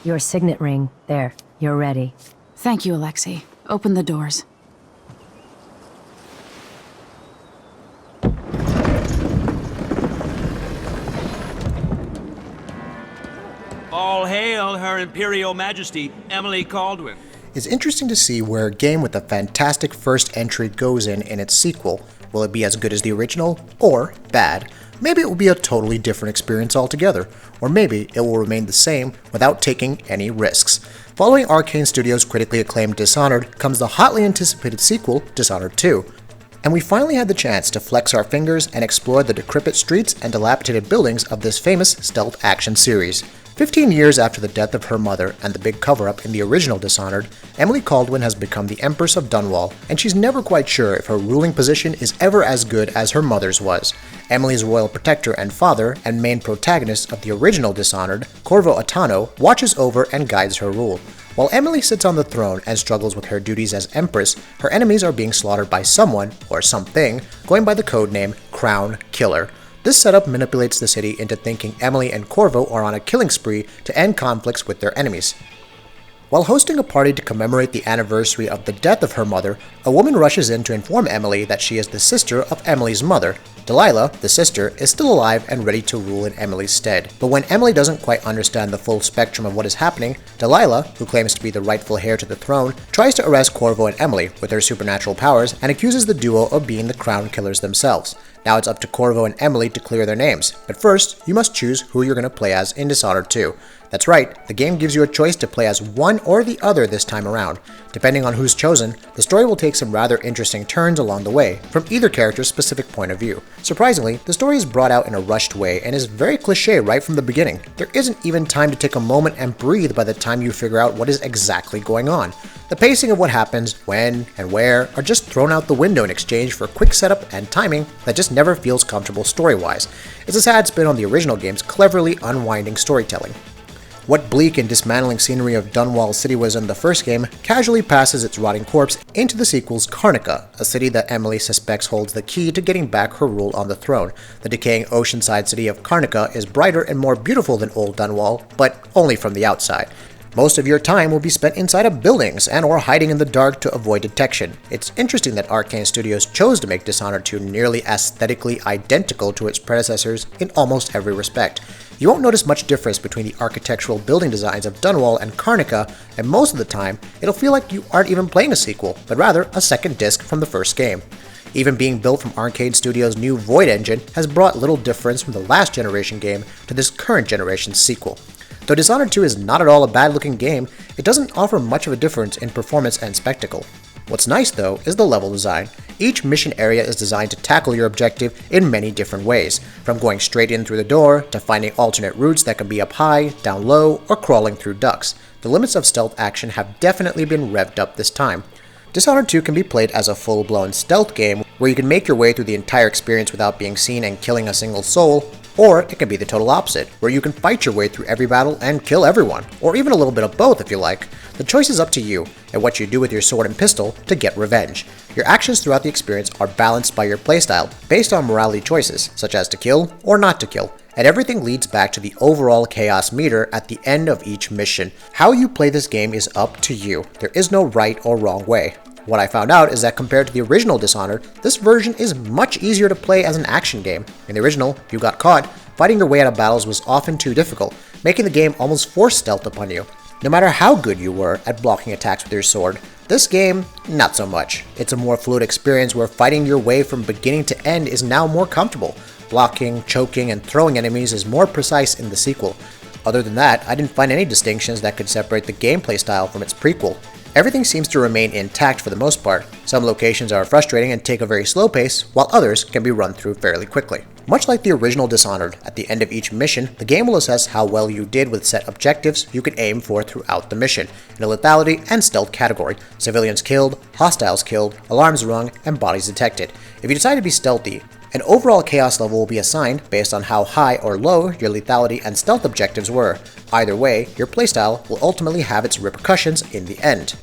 Your signet ring. There, you're ready. Thank you, Alexei. Open the doors. All hail Her Imperial Majesty, Emily Kaldwin. It's interesting to see where a game with a fantastic first entry goes in its sequel. Will it be as good as the original, or bad? Maybe it will be a totally different experience altogether, or maybe it will remain the same without taking any risks. Following Arcane Studios' critically acclaimed Dishonored comes the hotly anticipated sequel, Dishonored 2. And we finally had the chance to flex our fingers and explore the decrepit streets and dilapidated buildings of this famous stealth action series. 15 years after the death of her mother and the big cover-up in the original Dishonored, Emily Kaldwin has become the Empress of Dunwall, and she's never quite sure if her ruling position is ever as good as her mother's was. Emily's royal protector and father, and main protagonist of the original Dishonored, Corvo Attano, watches over and guides her rule. While Emily sits on the throne and struggles with her duties as Empress, her enemies are being slaughtered by someone, or something, going by the codename Crown Killer. This setup manipulates the city into thinking Emily and Corvo are on a killing spree to end conflicts with their enemies. While hosting a party to commemorate the anniversary of the death of her mother, a woman rushes in to inform Emily that she is the sister of Emily's mother. Delilah, the sister, is still alive and ready to rule in Emily's stead. But when Emily doesn't quite understand the full spectrum of what is happening, Delilah, who claims to be the rightful heir to the throne, tries to arrest Corvo and Emily with her supernatural powers and accuses the duo of being the Crown Killers themselves. Now it's up to Corvo and Emily to clear their names, but first, you must choose who you're going to play as in Dishonored 2. That's right, the game gives you a choice to play as one or the other this time around. Depending on who's chosen, the story will take some rather interesting turns along the way, from either character's specific point of view. Surprisingly, the story is brought out in a rushed way and is very cliché right from the beginning. There isn't even time to take a moment and breathe by the time you figure out what is exactly going on. The pacing of what happens, when, and where are just thrown out the window in exchange for quick setup and timing that just never feels comfortable story-wise. It's a sad spin on the original game's cleverly unwinding storytelling. What bleak and dismantling scenery of Dunwall City was in the first game casually passes its rotting corpse into the sequel's Karnaca, a city that Emily suspects holds the key to getting back her rule on the throne. The decaying oceanside city of Karnaca is brighter and more beautiful than Old Dunwall, but only from the outside. Most of your time will be spent inside of buildings and or hiding in the dark to avoid detection. It's interesting that Arcane Studios chose to make Dishonored 2 nearly aesthetically identical to its predecessors in almost every respect. You won't notice much difference between the architectural building designs of Dunwall and Karnaca, and most of the time, it'll feel like you aren't even playing a sequel, but rather a second disc from the first game. Even being built from Arcane Studios' new Void engine has brought little difference from the last generation game to this current generation's sequel. Though Dishonored 2 is not at all a bad-looking game, it doesn't offer much of a difference in performance and spectacle. What's nice, though, is the level design. Each mission area is designed to tackle your objective in many different ways, from going straight in through the door, to finding alternate routes that can be up high, down low, or crawling through ducts. The limits of stealth action have definitely been revved up this time. Dishonored 2 can be played as a full-blown stealth game, where you can make your way through the entire experience without being seen and killing a single soul, or it can be the total opposite, where you can fight your way through every battle and kill everyone, or even a little bit of both if you like. The choice is up to you, and what you do with your sword and pistol to get revenge. Your actions throughout the experience are balanced by your playstyle, based on morality choices, such as to kill or not to kill, and everything leads back to the overall chaos meter at the end of each mission. How you play this game is up to you. There is no right or wrong way. What I found out is that compared to the original Dishonored, this version is much easier to play as an action game. In the original, if you got caught, fighting your way out of battles was often too difficult, making the game almost force stealth upon you. No matter how good you were at blocking attacks with your sword, this game, not so much. It's a more fluid experience where fighting your way from beginning to end is now more comfortable. Blocking, choking, and throwing enemies is more precise in the sequel. Other than that, I didn't find any distinctions that could separate the gameplay style from its prequel. Everything seems to remain intact for the most part. Some locations are frustrating and take a very slow pace, while others can be run through fairly quickly. Much like the original Dishonored, at the end of each mission, the game will assess how well you did with set objectives you can aim for throughout the mission, in a lethality and stealth category: civilians killed, hostiles killed, alarms rung, and bodies detected. If you decide to be stealthy, an overall chaos level will be assigned based on how high or low your lethality and stealth objectives were. Either way, your playstyle will ultimately have its repercussions in the end.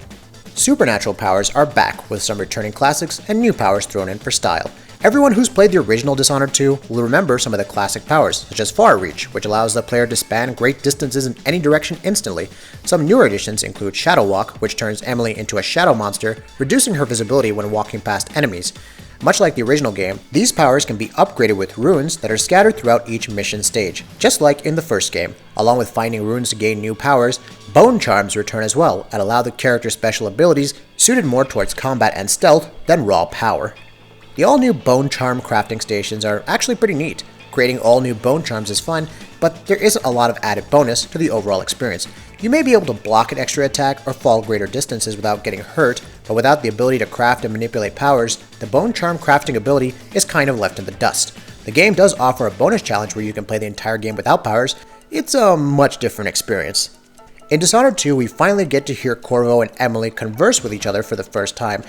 Supernatural powers are back, with some returning classics and new powers thrown in for style. Everyone who's played the original Dishonored 2 will remember some of the classic powers, such as Far Reach, which allows the player to span great distances in any direction instantly. Some newer additions include Shadow Walk, which turns Emily into a shadow monster, reducing her visibility when walking past enemies. Much like the original game, these powers can be upgraded with runes that are scattered throughout each mission stage, just like in the first game. Along with finding runes to gain new powers, bone charms return as well and allow the character's special abilities suited more towards combat and stealth than raw power. The all-new bone charm crafting stations are actually pretty neat. Creating all new bone charms is fun, but there isn't a lot of added bonus to the overall experience. You may be able to block an extra attack or fall greater distances without getting hurt, but without the ability to craft and manipulate powers, the bone charm crafting ability is kind of left in the dust. The game does offer a bonus challenge where you can play the entire game without powers. It's a much different experience. In Dishonored 2, we finally get to hear Corvo and Emily converse with each other for the first time,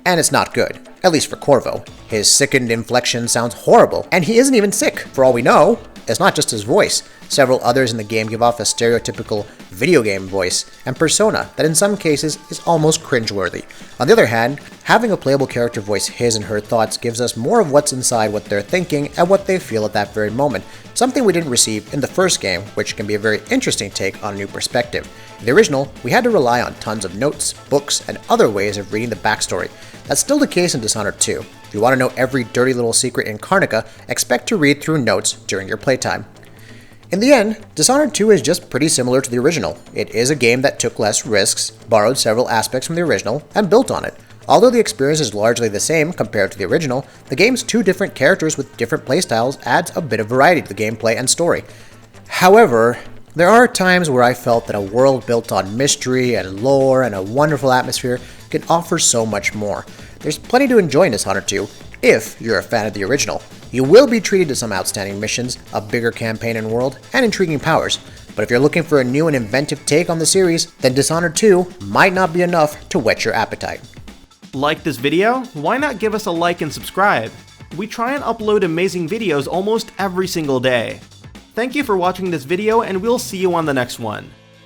and it's not good, at least for Corvo. His sickened inflection sounds horrible, and he isn't even sick, for all we know. It's not just his voice. Several others in the game give off a stereotypical video game voice and persona that in some cases is almost cringeworthy. On the other hand, having a playable character voice his and her thoughts gives us more of what's inside what they're thinking and what they feel at that very moment, something we didn't receive in the first game, which can be a very interesting take on a new perspective. In the original, we had to rely on tons of notes, books, and other ways of reading the backstory. That's still the case in Dishonored 2. If you want to know every dirty little secret in Karnaca, expect to read through notes during your playtime. In the end, Dishonored 2 is just pretty similar to the original. It is a game that took less risks, borrowed several aspects from the original, and built on it. Although the experience is largely the same compared to the original, the game's two different characters with different playstyles adds a bit of variety to the gameplay and story. However, there are times where I felt that a world built on mystery and lore and a wonderful atmosphere can offer so much more. There's plenty to enjoy in Dishonored 2, if you're a fan of the original. You will be treated to some outstanding missions, a bigger campaign and world, and intriguing powers. But if you're looking for a new and inventive take on the series, then Dishonored 2 might not be enough to whet your appetite. Like this video? Why not give us a like and subscribe? We try and upload amazing videos almost every single day. Thank you for watching this video, and we'll see you on the next one.